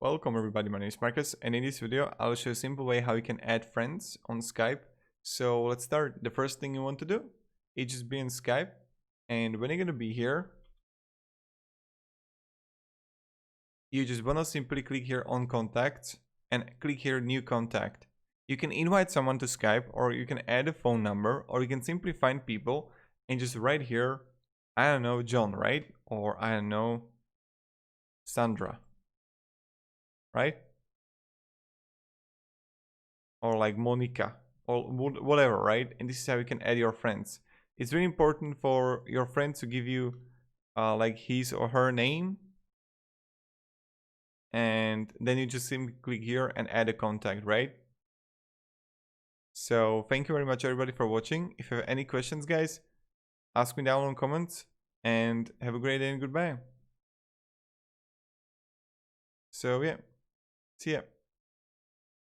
Welcome everybody, my name is Marcus, and in this video I'll show you a simple way how you can add friends on Skype. So let's start. The first thing you want to do is just be in Skype, and when you're going to be here, you just want to simply click here on contact and click here new contact. You can invite someone to Skype, or you can add a phone number, or you can simply find people and just write here, I don't know, John, right? Or I don't know, Sandra, right? Or like Monica or whatever, right? And this is how you can add your friends. It's really important for your friend to give you like his or her name, and then you just simply click here and add a contact, right? So thank you very much everybody for watching. If you have any questions, guys, ask me down in the comments, and have a great day and goodbye. So yeah, see ya.